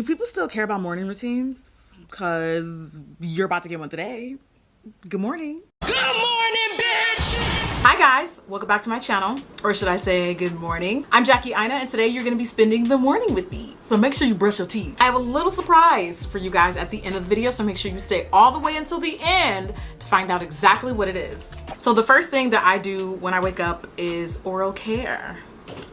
Do people still care about morning routines? Because you're about to get one today. Good morning. Good morning, bitch! Hi guys, welcome back to my channel. Or should I say good morning? I'm Jackie Aina and today you're gonna be spending the morning with me. So make sure you brush your teeth. I have a little surprise for you guys at the end of the video, so make sure you stay all the way until the end to find out exactly what it is. So the first thing that I do when I wake up is oral care.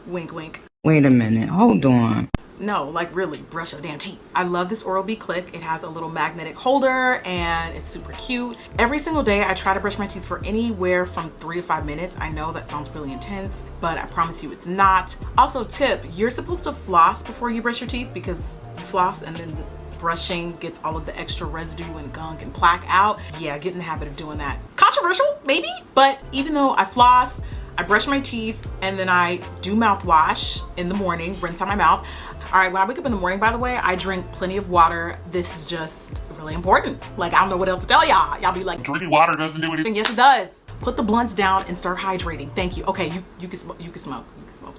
Wink, wink. Wait a minute, hold on. No, like really, brush your damn teeth. I love this Oral-B Click. It has a little magnetic holder and it's super cute. Every single day I try to brush my teeth for anywhere from 3 to 5 minutes. I know that sounds really intense, but I promise you it's not. Also tip, you're supposed to floss before you brush your teeth because you floss and then the brushing gets all of the extra residue and gunk and plaque out. Yeah, get in the habit of doing that. Controversial, maybe? But even though I floss, I brush my teeth, and then I do mouthwash in the morning, rinse out my mouth. All right, when I wake up in the morning, by the way, I drink plenty of water. This is just really important. Like, I don't know what else to tell y'all. Y'all be like, drinking water doesn't do anything. Yes, it does. Put the blunts down and start hydrating. Thank you. Okay, you can smoke. You can smoke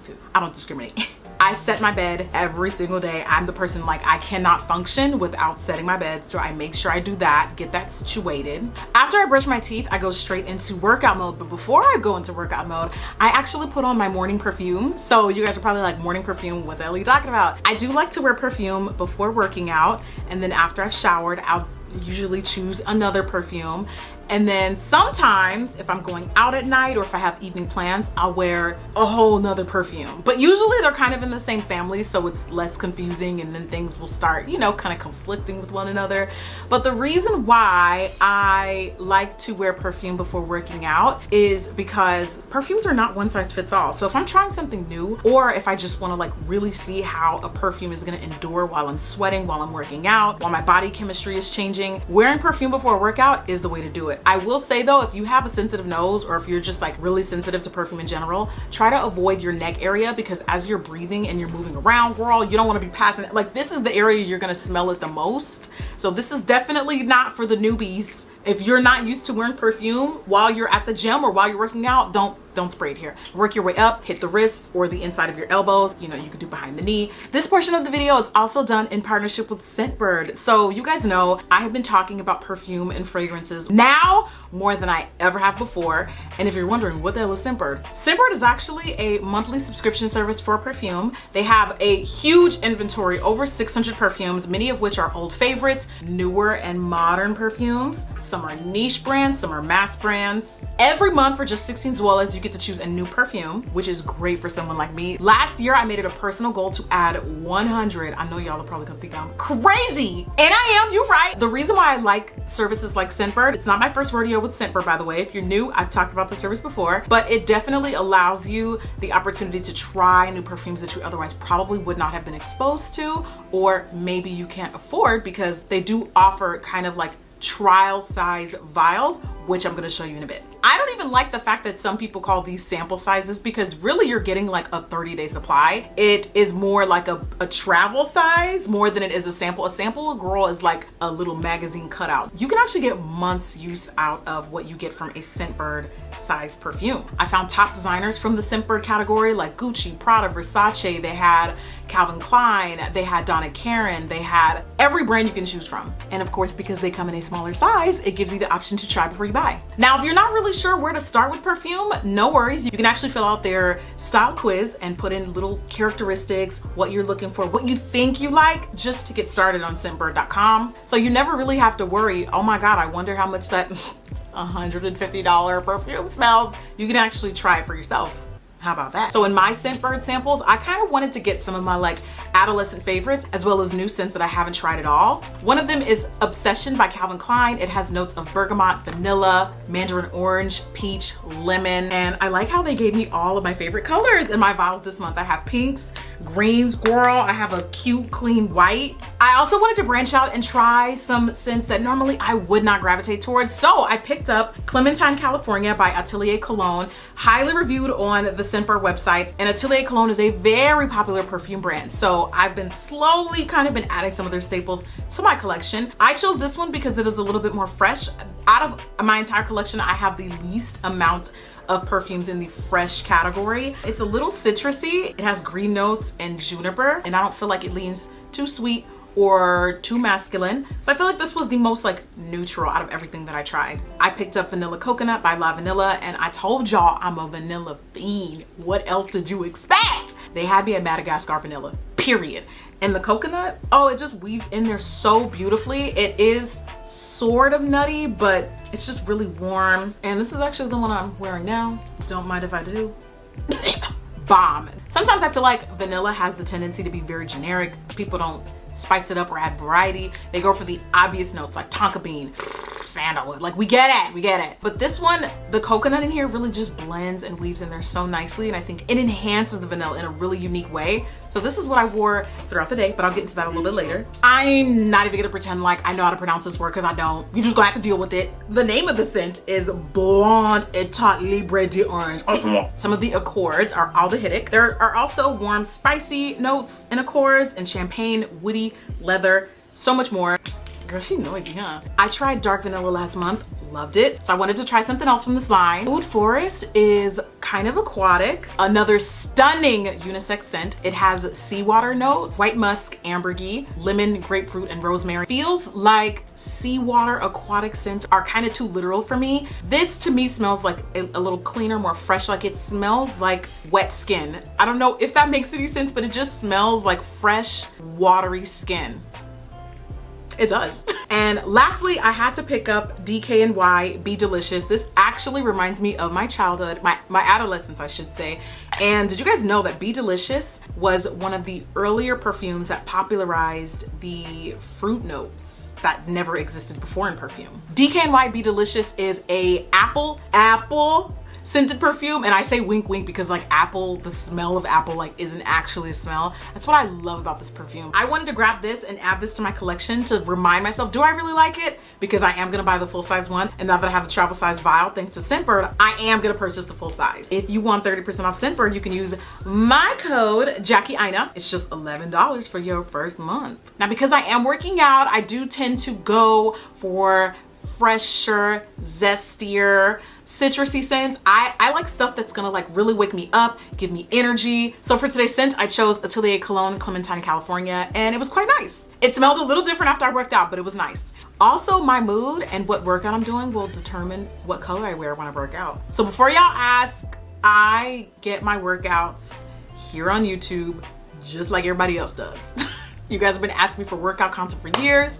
too. I don't discriminate. I set my bed every single day. I'm the person, like, I cannot function without setting my bed, so I make sure I do that, get that situated. After I brush my teeth, I go straight into workout mode, but before I go into workout mode, I actually put on my morning perfume. So you guys are probably like, morning perfume, what the hell are you talking about? I do like to wear perfume before working out, and then after I've showered, I'll usually choose another perfume. And then sometimes if I'm going out at night or if I have evening plans, I'll wear a whole nother perfume. But usually they're kind of in the same family, so it's less confusing, and then things will start, you know, kind of conflicting with one another. But the reason why I like to wear perfume before working out is because perfumes are not one size fits all. So if I'm trying something new, or if I just want to like really see how a perfume is going to endure while I'm sweating, while I'm working out, while my body chemistry is changing, wearing perfume before a workout is the way to do it. I will say though, if you have a sensitive nose or if you're just like really sensitive to perfume in general, try to avoid your neck area, because as you're breathing and you're moving around, girl, you don't want to be passing it. Like, this is the area you're going to smell it the most. So this is definitely not for the newbies. If you're not used to wearing perfume while you're at the gym or while you're working out, don't spray it here. Work your way up, hit the wrists or the inside of your elbows. You know, you could do behind the knee. This portion of the video is also done in partnership with Scentbird. So you guys know I have been talking about perfume and fragrances now more than I ever have before. And if you're wondering what the hell is Scentbird? Scentbird is actually a monthly subscription service for perfume. They have a huge inventory, over 600 perfumes, many of which are old favorites, newer and modern perfumes. Some are niche brands, some are mass brands. Every month for just $16, you get to choose a new perfume, which is great for someone like me. Last year, I made it a personal goal to add 100. I know y'all are probably gonna think I'm crazy, and I am, you're right. The reason why I like services like Scentbird, it's not my first rodeo with Scentbird, by the way. If you're new, I've talked about the service before, but it definitely allows you the opportunity to try new perfumes that you otherwise probably would not have been exposed to, or maybe you can't afford, because they do offer kind of like trial size vials, which I'm going to show you in a bit. I don't even like the fact that some people call these sample sizes, because really you're getting like a 30-day supply. It is more like a travel size more than it is a sample. A sample, girl, is like a little magazine cutout. You can actually get months use out of what you get from a Scentbird size perfume. I found top designers from the Scentbird category like Gucci, Prada, Versace. They had Calvin Klein, they had Donna Karan, they had every brand you can choose from. And of course, because they come in a smaller size, it gives you the option to try before you buy. Now, if you're not really sure where to start with perfume, no worries. You can actually fill out their style quiz and put in little characteristics, what you're looking for, what you think you like, just to get started on Scentbird.com. So you never really have to worry, oh my God, I wonder how much that $150 perfume smells. You can actually try it for yourself. How about that? So in my Scentbird samples, I kind of wanted to get some of my like adolescent favorites, as well as new scents that I haven't tried at all. One of them is Obsession by Calvin Klein. It has notes of bergamot, vanilla, mandarin orange, peach, lemon. And I like how they gave me all of my favorite colors in my vials this month. I have pinks, greens, girl. I have a cute, clean white. I also wanted to branch out and try some scents that normally I would not gravitate towards. So I picked up Clementine, California by Atelier Cologne, highly reviewed on the Scentbird website. And Atelier Cologne is a very popular perfume brand. So I've been slowly kind of been adding some of their staples to my collection. I chose this one because it is a little bit more fresh. Out of my entire collection, I have the least amount of perfumes in the fresh category. It's a little citrusy. It has green notes and juniper, and I don't feel like it leans too sweet or too masculine. So I feel like this was the most like neutral out of everything that I tried. I picked up Vanilla Coconut by La Vanilla, and I told y'all I'm a vanilla fiend. What else did you expect? They had me at Madagascar vanilla, period. And the coconut, oh, it just weaves in there so beautifully. It is sort of nutty, but it's just really warm. And this is actually the one I'm wearing now. Don't mind if I do. Bomb. Sometimes I feel like vanilla has the tendency to be very generic. People don't spice it up or add variety. They go for the obvious notes like tonka bean, sandalwood. Like we get it. But this one, the coconut in here really just blends and weaves in there so nicely, and I think it enhances the vanilla in a really unique way. So this is what I wore throughout the day, but I'll get into that a little bit later. I'm not even gonna pretend like I know how to pronounce this word because I don't. You just gonna have to deal with it. The name of the scent is Blonde Etat Libre d'Orange. Some of the accords are aldehydic. There are also warm, spicy notes in accords and champagne, woody, leather, so much more. Girl, she noisy, huh? I tried dark vanilla last month, loved it. So I wanted to try something else from this line. Food Forest is kind of aquatic. Another stunning unisex scent. It has seawater notes, white musk, ambergris, lemon, grapefruit, and rosemary. Feels like seawater aquatic scents are kind of too literal for me. This to me smells like a little cleaner, more fresh, like it smells like wet skin. I don't know if that makes any sense, but it just smells like fresh, watery skin. It does. And lastly, I had to pick up DKNY Be Delicious. This actually reminds me of my childhood, my adolescence, I should say. And did you guys know that Be Delicious was one of the earlier perfumes that popularized the fruit notes that never existed before in perfume? DKNY Be Delicious is a apple scented perfume, and I say wink wink because like apple, the smell of apple like isn't actually a smell. That's what I love about this perfume. I wanted to grab this and add this to my collection to remind myself, do I really like it? Because I am gonna buy the full size one, and now that I have the travel size vial thanks to Scentbird, I am gonna purchase the full size. If you want 30% off Scentbird, you can use my code Jackie Aina. It's just $11 for your first month. Now because I am working out, I do tend to go for fresher, zestier, citrusy scents. I like stuff that's gonna like really wake me up, give me energy. So for today's scent, I chose Atelier Cologne Clementine, California, and it was quite nice. It smelled a little different after I worked out, but it was nice. Also, my mood and what workout I'm doing will determine what color I wear when I work out. So before y'all ask, I get my workouts here on YouTube just like everybody else does. You guys have been asking me for workout content for years.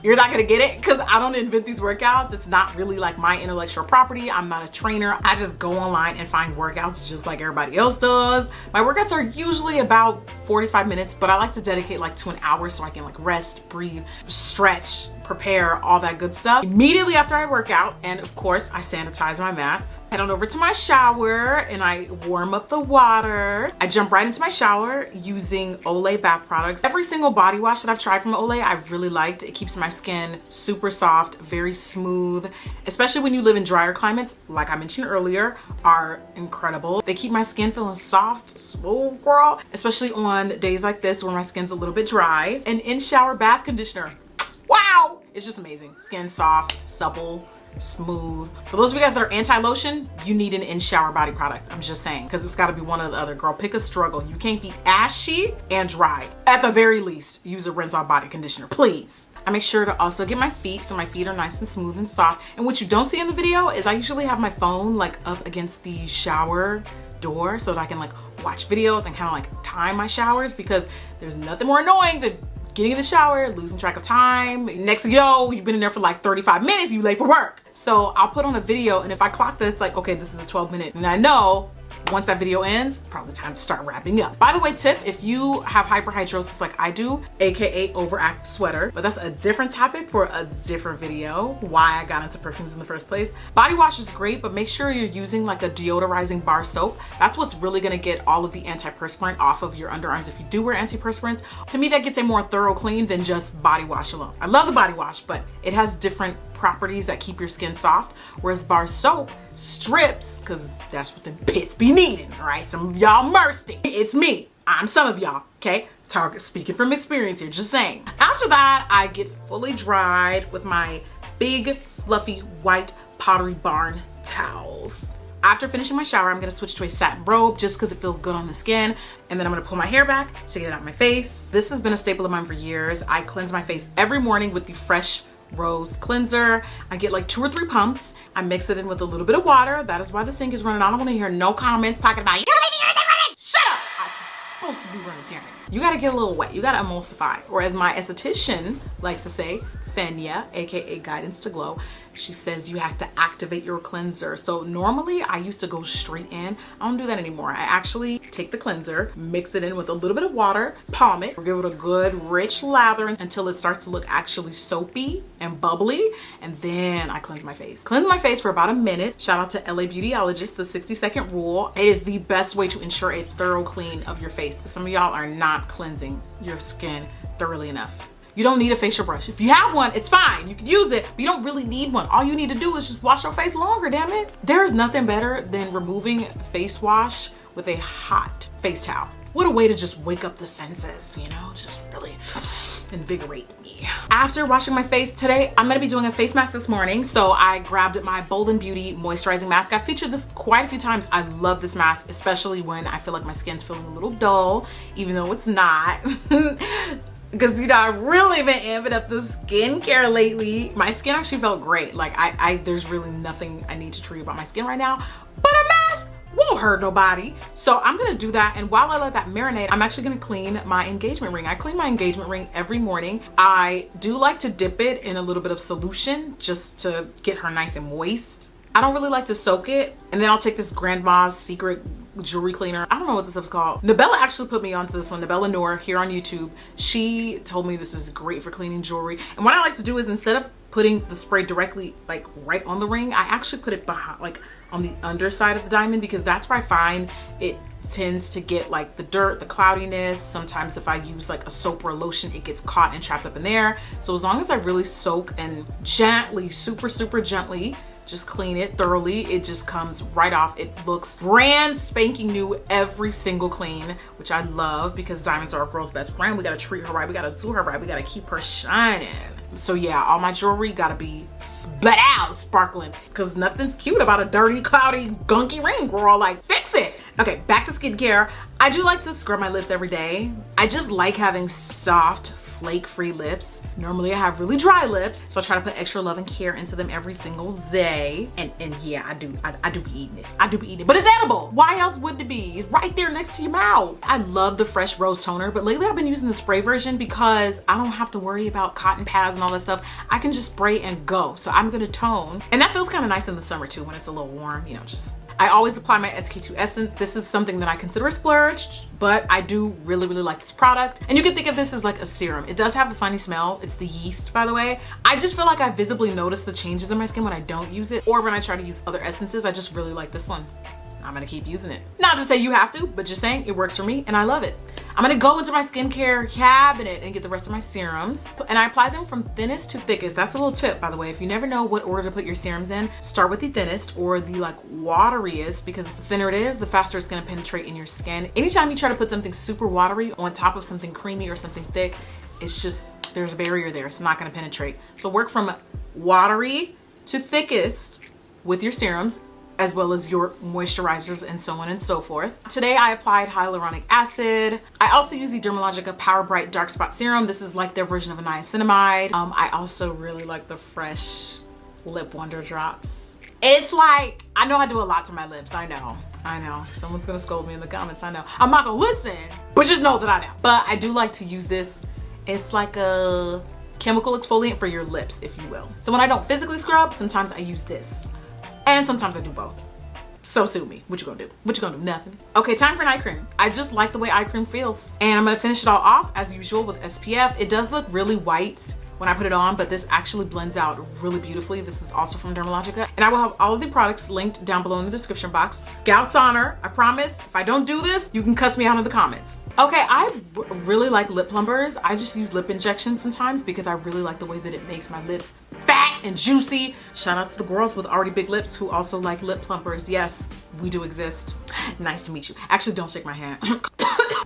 You're not gonna get it because I don't invent these workouts. It's not really like my intellectual property. I'm not a trainer. I just go online and find workouts just like everybody else does. My workouts are usually about 45 minutes, but I like to dedicate like to an hour so I can like rest, breathe, stretch, prepare, all that good stuff. Immediately after I work out, and of course I sanitize my mats, head on over to my shower and I warm up the water. I jump right into my shower using Olay bath products. Every single body wash that I've tried from Olay, I've really liked. It keeps my skin super soft, very smooth, especially when you live in drier climates, like I mentioned earlier, are incredible. They keep my skin feeling soft, smooth, girl, especially on days like this where my skin's a little bit dry. An in-shower bath conditioner. Wow! It's just amazing. Skin soft, supple, smooth. For those of you guys that are anti-lotion, you need an in-shower body product. I'm just saying, because it's got to be one or the other. Girl, pick a struggle. You can't be ashy and dry. At the very least, use a rinse-off body conditioner, please. I make sure to also get my feet so my feet are nice and smooth and soft. And what you don't see in the video is I usually have my phone like up against the shower door so that I can like watch videos and kind of like time my showers, because there's nothing more annoying than getting in the shower, losing track of time. Next thing you know, you've been in there for like 35 minutes, you late for work. So I'll put on a video, and if I clock that it's like, okay, this is a 12-minute, and I know once that video ends, probably time to start wrapping up. By the way, tip, if you have hyperhidrosis like I do, aka overactive sweater, but that's a different topic for a different video, why I got into perfumes in the first place. Body wash is great, but make sure you're using like a deodorizing bar soap. That's what's really gonna get all of the antiperspirant off of your underarms if you do wear antiperspirants. To me, that gets a more thorough clean than just body wash alone. I love the body wash, but it has different properties that keep your skin soft, whereas bar soap strips, because that's what the pits be needing, all right? Some of y'all thirsty. It's me. I'm some of y'all, okay? Speaking from experience here, just saying. After that, I get fully dried with my big, fluffy, white Pottery Barn towels. After finishing my shower, I'm gonna switch to a satin robe just because it feels good on the skin. And then I'm gonna pull my hair back to get it out of my face. This has been a staple of mine for years. I cleanse my face every morning with the Fresh Rose cleanser. I get like 2 or 3 pumps. I mix it in with a little bit of water. That is why the sink is running. I don't want to hear no comments talking about, you're leaving your sink running. Shut up! I'm supposed to be running, damn it. You gotta get a little wet. You gotta emulsify. Or as my esthetician likes to say, Fenya, aka Guidance to Glow, she says you have to activate your cleanser. So normally I used to go straight in. I don't do that anymore. I actually take the cleanser, mix it in with a little bit of water, palm it, give it a good rich lather until it starts to look actually soapy and bubbly, and then I cleanse my face. Cleanse my face for about a minute. Shout out to LA Beautyologist, the 60-second rule. It is the best way to ensure a thorough clean of your face. Some of y'all are not cleansing your skin thoroughly enough. You don't need a facial brush. If you have one, it's fine. You can use it, but you don't really need one. All you need to do is just wash your face longer, damn it. There's nothing better than removing face wash with a hot face towel. What a way to just wake up the senses, you know, just really invigorate me. After washing my face today, I'm gonna be doing a face mask this morning. So I grabbed my Bold and Beauty moisturizing mask. I featured this quite a few times. I love this mask, especially when I feel like my skin's feeling a little dull, even though it's not. Because, you know, I've really been amping up the skincare lately. My skin actually felt great. Like, there's really nothing I need to treat about my skin right now. But a mask won't hurt nobody. So I'm gonna do that. And while I let that marinate, I'm actually gonna clean my engagement ring. I clean my engagement ring every morning. I do like to dip it in a little bit of solution just to get her nice and moist. I don't really like to soak it. And then I'll take this Grandma's Secret jewelry cleaner. I don't know what this stuff's called. Nabella actually put me onto this one. Nabella Noor here on YouTube. She told me this is great for cleaning jewelry. And what I like to do is, instead of putting the spray directly like right on the ring, I actually put it behind, like on the underside of the diamond, because that's where I find it tends to get like the dirt, the cloudiness. Sometimes if I use like a soap or a lotion, it gets caught and trapped up in there. So as long as I really soak and gently, super gently, just clean it thoroughly, it just comes right off. It looks brand spanking new every single clean, which I love, because diamonds are a girl's best friend. We gotta treat her right, we gotta do her right, we gotta keep her shining. So yeah, all my jewelry gotta be split out, sparkling, because nothing's cute about a dirty, cloudy, gunky ring, girl. Like, fix it. Okay, back to skincare. I do like to scrub my lips every day. I just like having soft, flake-free lips. Normally I have really dry lips, so I try to put extra love and care into them every single day. And yeah, I do be eating it. I do be eating it, but it's edible. Why else would it be? It's right there next to your mouth. I love the Fresh Rose toner, but lately I've been using the spray version because I don't have to worry about cotton pads and all that stuff. I can just spray and go. So I'm gonna tone, and that feels kind of nice in the summer too, when it's a little warm, you know. Just, I always apply my SK2 essence. This is something that I consider a splurge, but I do really like this product. And you can think of this as like a serum. It does have a funny smell. It's the yeast, by the way. I just feel like I visibly notice the changes in my skin when I don't use it, or when I try to use other essences. I just really like this one. I'm gonna keep using it. Not to say you have to, but just saying it works for me and I love it. I'm gonna go into my skincare cabinet and get the rest of my serums. And I apply them from thinnest to thickest. That's a little tip, by the way. If you never know what order to put your serums in, start with the thinnest or the like wateriest, because the thinner it is, the faster it's gonna penetrate in your skin. Anytime you try to put something super watery on top of something creamy or something thick, it's just, there's a barrier there. It's not gonna penetrate. So work from watery to thickest with your serums, as well as your moisturizers and so on and so forth. Today I applied hyaluronic acid. I also use the Dermalogica Power Bright Dark Spot Serum. This is like their version of a niacinamide. I also really like the Fresh Lip Wonder Drops. It's like, I know I do a lot to my lips. I know. Someone's gonna scold me in the comments. I know. I'm not gonna listen, but just know that I know. But I do like to use this. It's like a chemical exfoliant for your lips, if you will. So when I don't physically scrub, sometimes I use this. And sometimes I do both. So sue me. What you gonna do? What you gonna do? Nothing. Okay, time for an eye cream. I just like the way eye cream feels. And I'm gonna finish it all off as usual with SPF. It does look really white when I put it on, but this actually blends out really beautifully. This is also from Dermalogica. And I will have all of the products linked down below in the description box. Scout's honor, I promise. If I don't do this, you can cuss me out in the comments. Okay, I really like lip plumpers. I just use lip injections sometimes because I really like the way that it makes my lips fat and juicy. Shout out to the girls with already big lips who also like lip plumpers. Yes, we do exist. Nice to meet you. Actually, don't shake my hand.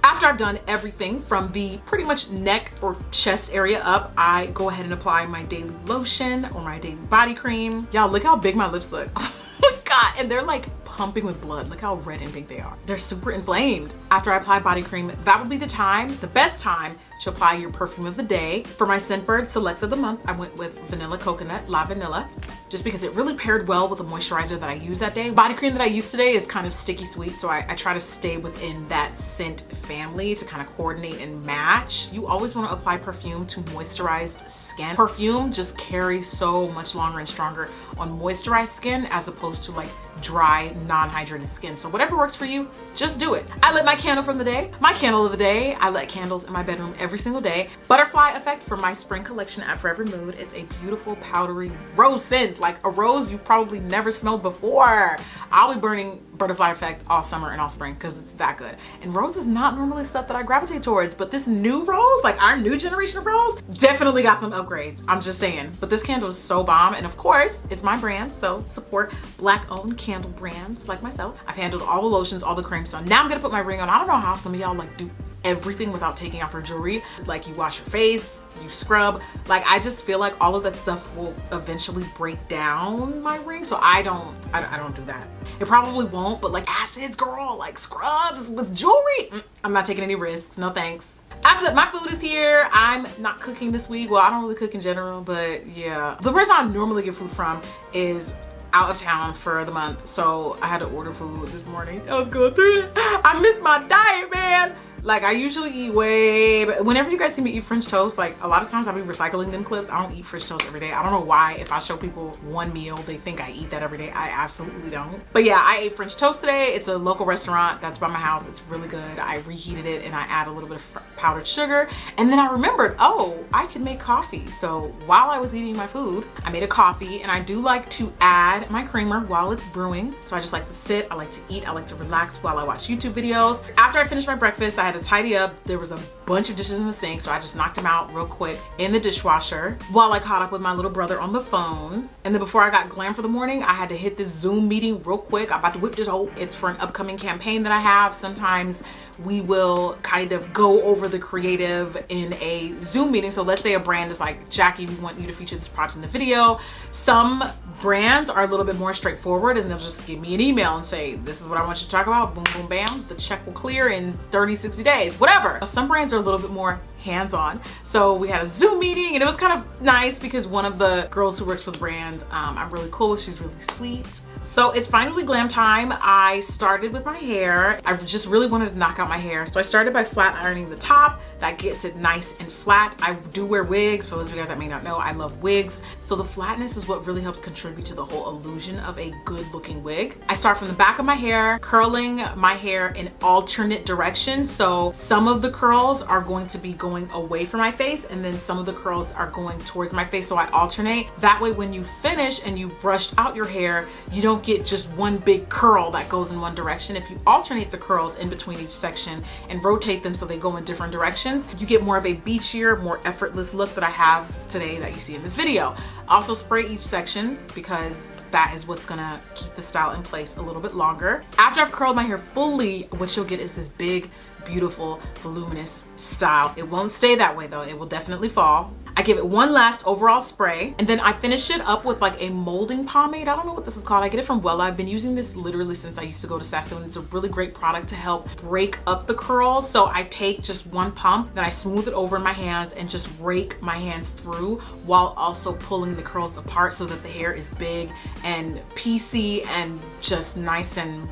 After I've done everything from the pretty much neck or chest area up, I go ahead and apply my daily lotion or my daily body cream. Y'all, look how big my lips look. Oh my God, and they're like pumping with blood. Look how red and pink they are. They're super inflamed. After I apply body cream, that would be the time, the best time to apply your perfume of the day. For my Scentbird Selects of the month, I went with Vanilla Coconut, La Vanilla, just because it really paired well with the moisturizer that I used that day. Body cream that I used today is kind of sticky sweet, so I try to stay within that scent family to kind of coordinate and match. You always want to apply perfume to moisturized skin. Perfume just carries so much longer and stronger on moisturized skin as opposed to like dry, non-hydrated skin. So whatever works for you, just do it. I lit my candle from the day. My candle of the day, I light candles in my bedroom every single day. Butterfly Effect from my spring collection at Forever Mood. It's a beautiful powdery rose scent, like a rose you probably never smelled before. I'll be burning Butterfly Effect all summer and all spring because it's that good. And rose is not normally stuff that I gravitate towards, but this new rose, like our new generation of rose, definitely got some upgrades. I'm just saying. But this candle is so bomb, and of course, it's my brand, so support Black-owned candle brands like myself. I've handled all the lotions, all the creams, so now I'm gonna put my ring on. I don't know how some of y'all like do everything without taking off your jewelry. Like you wash your face, you scrub. Like I just feel like all of that stuff will eventually break down my ring. So I don't do that. It probably won't, but like acids, girl, like scrubs with jewelry. I'm not taking any risks, no thanks. After that, my food is here. I'm not cooking this week. Well, I don't really cook in general, but yeah. The person I normally get food from is out of town for the month, so I had to order food this morning. I was going through it. I missed my diet, man. Like I usually eat but whenever you guys see me eat French toast, like a lot of times I'll be recycling them clips. I don't eat French toast every day. I don't know why. If I show people one meal, they think I eat that every day. I absolutely don't. But yeah, I ate French toast today. It's a local restaurant that's by my house. It's really good. I reheated it and I add a little bit of powdered sugar. And then I remembered, oh, I can make coffee. So while I was eating my food, I made a coffee, and I do like to add my creamer while it's brewing. So I just like to sit, I like to eat, I like to relax while I watch YouTube videos. After I finished my breakfast, I had to tidy up. There was a bunch of dishes in the sink, so I just knocked them out real quick in the dishwasher while I caught up with my little brother on the phone. And then before I got glam for the morning, I had to hit this Zoom meeting real quick. I'm about to whip this whole, it's for an upcoming campaign that I have. Sometimes we will kind of go over the creative in a Zoom meeting. So let's say a brand is like, Jackie, we want you to feature this product in the video. Some brands are a little bit more straightforward, and they'll just give me an email and say, this is what I want you to talk about. Boom, boom, bam. The check will clear in 30, 60 days, whatever. Some brands are a little bit more hands-on. So we had a Zoom meeting, and it was kind of nice because one of the girls who works for the brand, I'm really cool with. She's really sweet. So it's finally glam time. I started with my hair. I just really wanted to knock out my hair. So I started by flat ironing the top. That gets it nice and flat. I do wear wigs. For those of you guys that may not know, I love wigs. So the flatness is what really helps contribute to the whole illusion of a good looking wig. I start from the back of my hair, curling my hair in alternate directions. So some of the curls are going to be going away from my face, and then some of the curls are going towards my face. So I alternate. That way when you finish and you brushed out your hair, you don't get just one big curl that goes in one direction. If you alternate the curls in between each section and rotate them so they go in different directions, you get more of a beachier, more effortless look that I have today that you see in this video. Also spray each section because that is what's gonna keep the style in place a little bit longer. After I've curled my hair fully, what you'll get is this big, beautiful, voluminous style. It won't stay that way though. It will definitely fall. I give it one last overall spray, and then I finish it up with like a molding pomade. I don't know what this is called. I get it from Wella. I've been using this literally since I used to go to Sassoon. It's a really great product to help break up the curls. So I take just one pump, then I smooth it over in my hands and just rake my hands through while also pulling the curls apart so that the hair is big and piecey and just nice and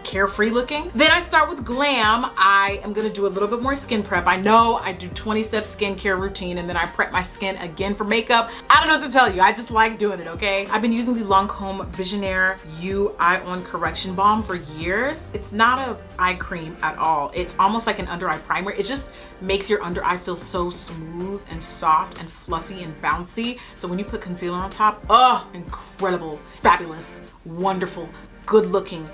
carefree looking. Then I start with glam. I am gonna do a little bit more skin prep. I know I do 20-step skincare routine, and then I prep my skin again for makeup. I don't know what to tell you. I just like doing it, okay? I've been using the Lancome Visionaire U Eye On Correction Balm for years. It's not a eye cream at all. It's almost like an under eye primer. It just makes your under eye feel so smooth and soft and fluffy and bouncy. So when you put concealer on top, oh, incredible, fabulous, wonderful, good looking,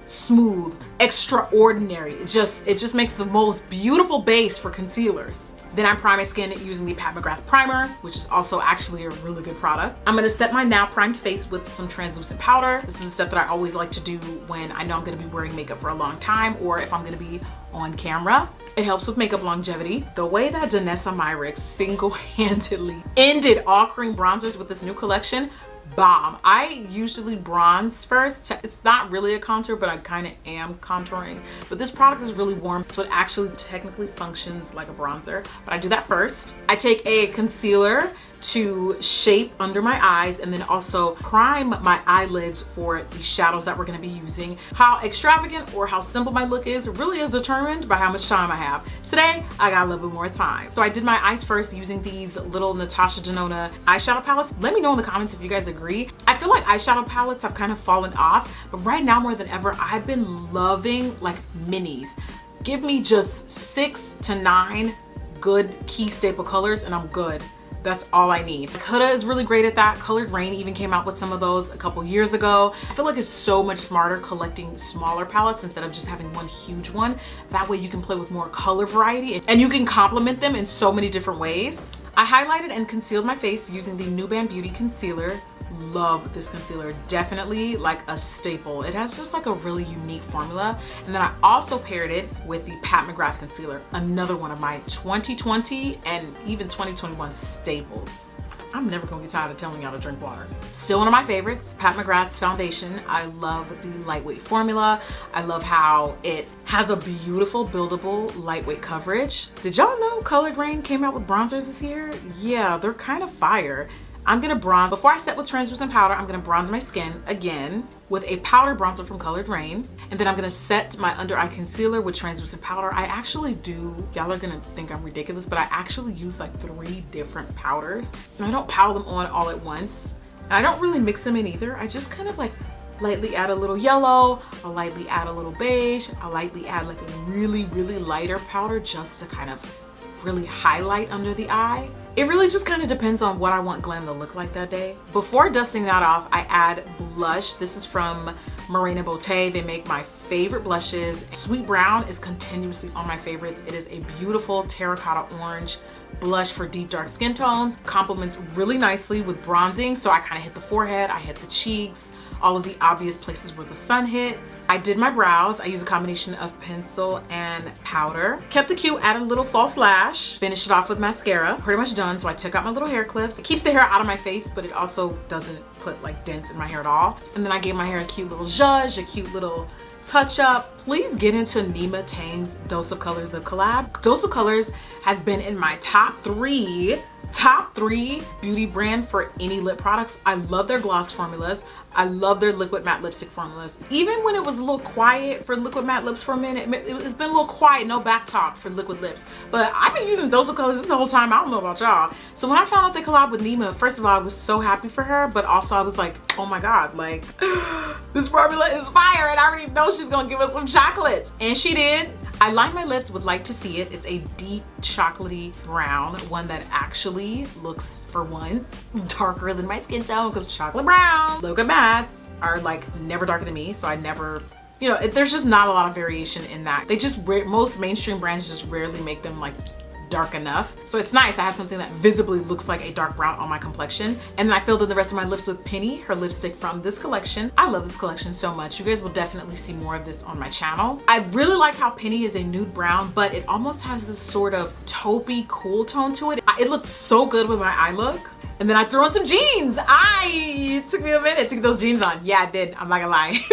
smooth, extraordinary. It just makes the most beautiful base for concealers. Then I prime my skin using the Pat McGrath primer, which is also actually a really good product. I'm gonna set my now primed face with some translucent powder. This is the stuff that I always like to do when I know I'm gonna be wearing makeup for a long time, or if I'm gonna be on camera. It helps with makeup longevity. The way that Danessa Myricks single-handedly ended all cream bronzers with this new collection, bomb. I usually bronze first. It's not really a contour, but I kind of am contouring. But this product is really warm, so it actually technically functions like a bronzer. But I do that first. I take a concealer to shape under my eyes and then also prime my eyelids for the shadows that we're going to be using. How extravagant or how simple my look is really is determined by how much time I have. Today, I got a little bit more time. So I did my eyes first using these little Natasha Denona eyeshadow palettes. Let me know in the comments if you guys agree. I feel like eyeshadow palettes have kind of fallen off, but right now more than ever, I've been loving like minis. Give me just 6 to 9 good key staple colors and I'm good. That's all I need. Huda is really great at that. Colored Rain even came out with some of those a couple years ago. I feel like it's so much smarter collecting smaller palettes instead of just having one huge one. That way you can play with more color variety and you can complement them in so many different ways. I highlighted and concealed my face using the New Band Beauty concealer. Love this concealer, definitely like a staple. It has just like a really unique formula. And then I also paired it with the Pat McGrath concealer, another one of my 2020 and even 2021 staples. I'm never gonna get tired of telling y'all to drink water. Still one of my favorites, Pat McGrath's foundation. I love the lightweight formula. I love how it has a beautiful buildable lightweight coverage. Did y'all know Colored Rain came out with bronzers this year? Yeah, they're kind of fire. I'm gonna bronze, before I set with translucent powder, I'm gonna bronze my skin again with a powder bronzer from Colored Rain. And then I'm gonna set my under eye concealer with translucent powder. I actually do, y'all are gonna think I'm ridiculous, but I actually use like 3 different powders. And I don't powder them on all at once. And I don't really mix them in either. I just kind of like lightly add a little yellow, I'll lightly add a little beige, I'll lightly add like a really, really lighter powder just to kind of really highlight under the eye. It really just kind of depends on what I want glam to look like that day. Before dusting that off, I add blush. This is from Marina Beauté. They make my favorite blushes. Sweet Brown is continuously on my favorites. It is a beautiful terracotta orange blush for deep dark skin tones. Complements really nicely with bronzing. So I kind of hit the forehead, I hit the cheeks, all of the obvious places where the sun hits. I did my brows. I use a combination of pencil and powder. Kept it cute, added a little false lash. Finished it off with mascara. Pretty much done, so I took out my little hair clips. It keeps the hair out of my face, but it also doesn't put like dents in my hair at all. And then I gave my hair a cute little zhuzh, a cute little touch up. Please get into Nema Tang's Dose of Colors of collab. Dose of Colors has been in my top three beauty brand for any lip products. I love their gloss formulas. I love their liquid matte lipstick formulas. Even when it was a little quiet for liquid matte lips for a minute, it's been a little quiet, no back talk for liquid lips. But I've been using Dose of Colors this whole time. I don't know about y'all. So when I found out they collabed with Nema, first of all, I was so happy for her, but also I was like, oh my God, like this formula is fire and I already know she's gonna give us some chocolates. And she did. I line my lips with Like to See It. It's a deep chocolatey brown, one that actually looks, for once, darker than my skin tone because chocolate brown. Look mattes are like never darker than me, so I never, you know, there's just not a lot of variation in that. They just, most mainstream brands just rarely make them like dark enough. So it's nice. I have something that visibly looks like a dark brown on my complexion. And then I filled in the rest of my lips with Penny, her lipstick from this collection. I love this collection so much. You guys will definitely see more of this on my channel. I really like how Penny is a nude brown, but it almost has this sort of taupey cool tone to it. It looked so good with my eye look. And then I threw on some jeans. It took me a minute to get those jeans on. Yeah, I did. I'm not gonna lie.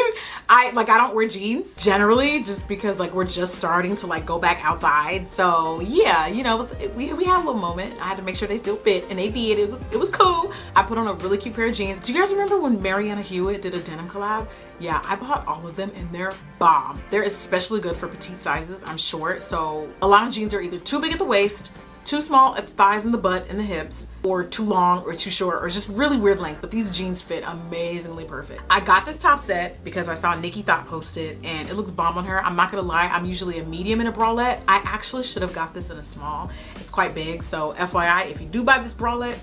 I don't wear jeans generally just because like we're just starting to like go back outside. So yeah, you know, we had a little moment. I had to make sure they still fit and they did. It was cool. I put on a really cute pair of jeans. Do you guys remember when Mariana Hewitt did a denim collab? Yeah, I bought all of them and they're bomb. They're especially good for petite sizes. I'm short, so a lot of jeans are either too big at the waist, too small at the thighs and the butt and the hips, or too long or too short or just really weird length, but these jeans fit amazingly perfect. I got this top set because I saw Nikki Thought post it and it looks bomb on her. I'm not gonna lie, I'm usually a medium in a bralette. I actually should have got this in a small. It's quite big, so FYI, if you do buy this bralette,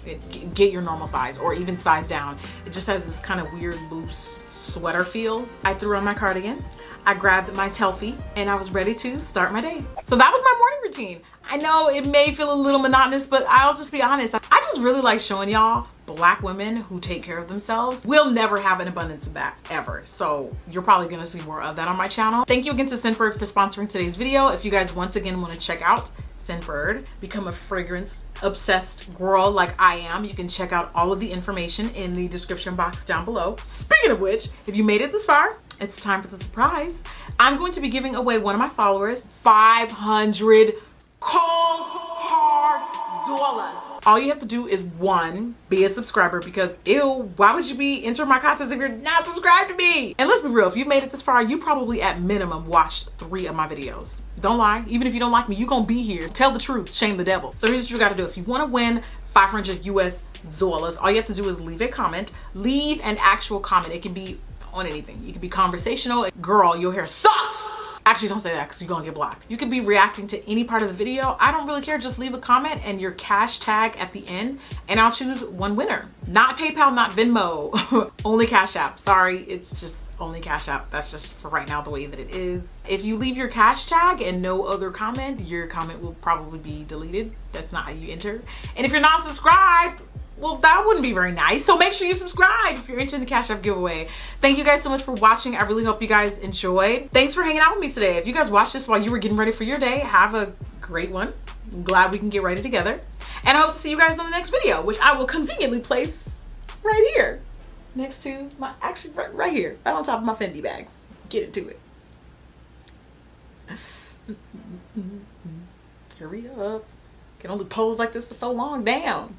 get your normal size or even size down. It just has this kind of weird loose sweater feel. I threw on my cardigan. I grabbed my Telfie and I was ready to start my day. So that was my morning routine. I know it may feel a little monotonous, but I'll just be honest. I just really like showing y'all Black women who take care of themselves. We'll never have an abundance of that ever. So you're probably gonna see more of that on my channel. Thank you again to Scentbird for sponsoring today's video. If you guys once again wanna check out Scentbird. Become a fragrance obsessed girl like I am. You can check out all of the information in the description box down below. Speaking of which, if you made it this far, it's time for the surprise. I'm going to be giving away one of my followers 500 cold hard dollars. All you have to do is one, be a subscriber, because ew, why would you be entering my contest if you're not subscribed to me? And let's be real, if you made it this far, you probably at minimum watched 3 of my videos. Don't lie, even if you don't like me, you gonna be here. Tell the truth, shame the devil. So here's what you gotta do. If you wanna win 500 US dollars, all you have to do is leave a comment. Leave an actual comment. It can be on anything. You can be conversational. Girl, your hair sucks. Actually, don't say that because you're gonna get blocked. You could be reacting to any part of the video. I don't really care. Just leave a comment and your cash tag at the end, and I'll choose one winner. Not PayPal, not Venmo, only Cash App. Sorry, it's just only Cash App. That's just for right now the way that it is. If you leave your cash tag and no other comment, your comment will probably be deleted. That's not how you enter. And if you're not subscribed, well, that wouldn't be very nice. So make sure you subscribe if you're entering the Cash App giveaway. Thank you guys so much for watching. I really hope you guys enjoyed. Thanks for hanging out with me today. If you guys watched this while you were getting ready for your day, have a great one. I'm glad we can get ready together. And I hope to see you guys on the next video, which I will conveniently place right here. Next to my, actually right here, right on top of my Fendi bags. Get into it. Hurry up. Can only pose like this for so long. Damn.